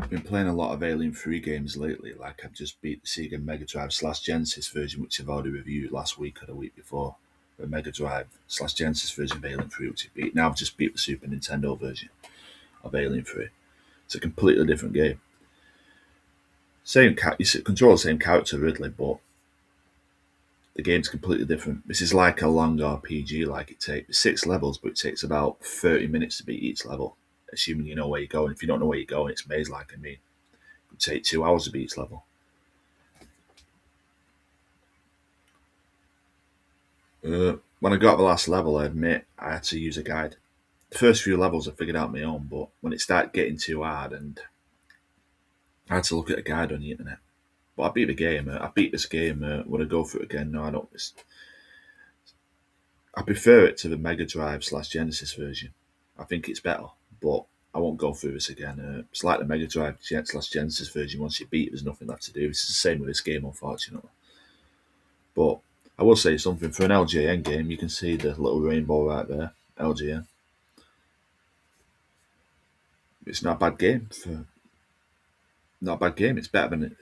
been playing a lot of Alien 3 games lately. Like I've just beat the Sega Mega Drive slash Genesis version, which I've already reviewed last week or the week before. The Mega Drive slash Genesis version of Alien 3, which I beat. Now I've just beat the Super Nintendo version of Alien 3. It's a completely different game. You control the same character Ridley, but the game's completely different. This is like a long RPG. Like it takes 6 levels, but it takes about 30 minutes to beat each level, assuming you know where you're going. If you don't know where you're going, it's maze like. It would take 2 hours to beat each level. When I got to the last level, I admit I had to use a guide. The first few levels I figured out my own, but when it started getting too hard, and I had to look at a guide on the internet. But I beat the game. I beat this game. Would I go for it again? No, I don't. I prefer it to the Mega Drive slash Genesis version. I think it's better, but I won't go through this again. It's like the Mega Drive slash Genesis version. Once you beat it, there's nothing left to do. It's the same with this game, unfortunately. But I will say something for an LJN game. You can see the little rainbow right there, LJN. It's not a bad game. Not a bad game. It's better than the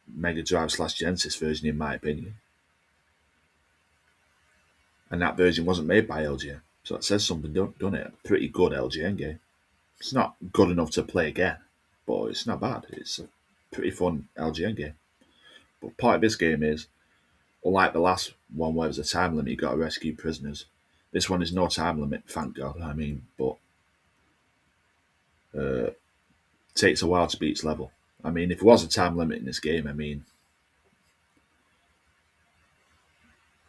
Mega Drive slash Genesis version, in my opinion. And that version wasn't made by LJN, so it says something, doesn't it? A pretty good LJN game. It's not good enough to play again, but it's not bad. It's a pretty fun LGN game. But part of this game is, unlike the last one where there's a time limit, you got to rescue prisoners. This one is no time limit, thank God. But it takes a while to beat each level. If there was a time limit in this game,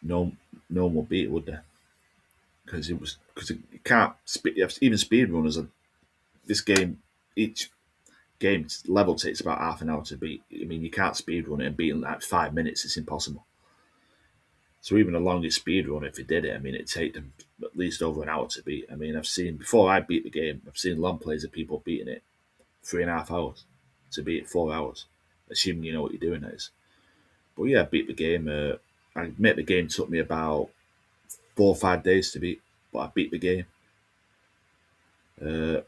no one would beat it, would they? Because you can't even speedrunners. This game, each game level takes about half an hour to beat. You can't speedrun it and beat it in like 5 minutes. It's impossible. So even the longest speedrun, if they did it, it'd take them at least over an hour to beat. I've seen, before I beat the game, I've seen long plays of people beating it 3.5 hours to beat it 4 hours, assuming you know what you're doing. That is. But yeah, I beat the game. I admit the game took me about 4 or 5 days to beat, but I beat the game. The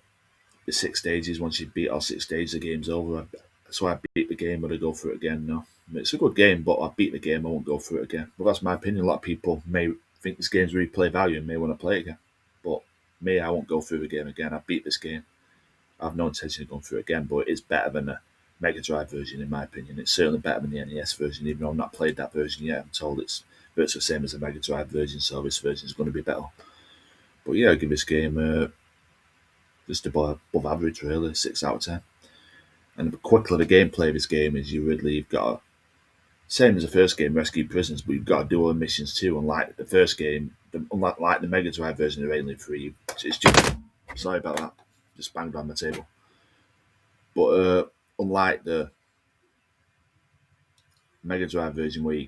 6 stages, once you beat all 6 stages, the game's over. So I beat the game. Would I go for it again? No. It's a good game, but I beat the game. I won't go for it again. But that's my opinion. A lot of people may think this game's replay value and may want to play it again. But me, I won't go through the game again. I beat this game. I have no intention of going through it again, but it is better than the Mega Drive version, in my opinion. It's certainly better than the NES version, even though I've not played that version yet. I'm told it's virtually the same as the Mega Drive version, so this version is going to be better. But yeah, I give this game just above average, really, 6 out of 10. And quickly, the gameplay of this game is you've got same as the first game, rescue prisoners, but you've got to do other missions too. Unlike the first game, unlike the Mega Drive version of Alien 3, it's just, sorry about that, just banged on the table. But unlike the Mega Drive version where you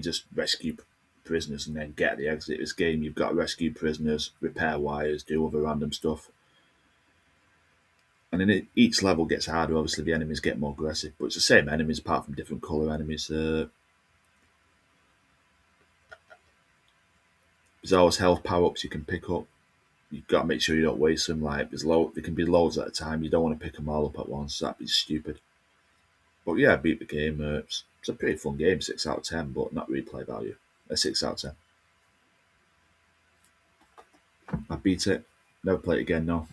just rescue prisoners and then get the exit, this game you've got to rescue prisoners, repair wires, do other random stuff. And then each level gets harder. Obviously, the enemies get more aggressive, but it's the same enemies apart from different color enemies. There's always health power ups you can pick up. You've got to make sure you don't waste them. Like there can be loads at a time. You don't want to pick them all up at once. That'd be stupid. But yeah, I beat the game. It's a pretty fun game. 6 out of 10, but not replay value. A 6 out of 10. I beat it. Never play it again. No.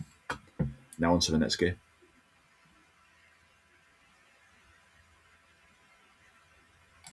Now on to the next game.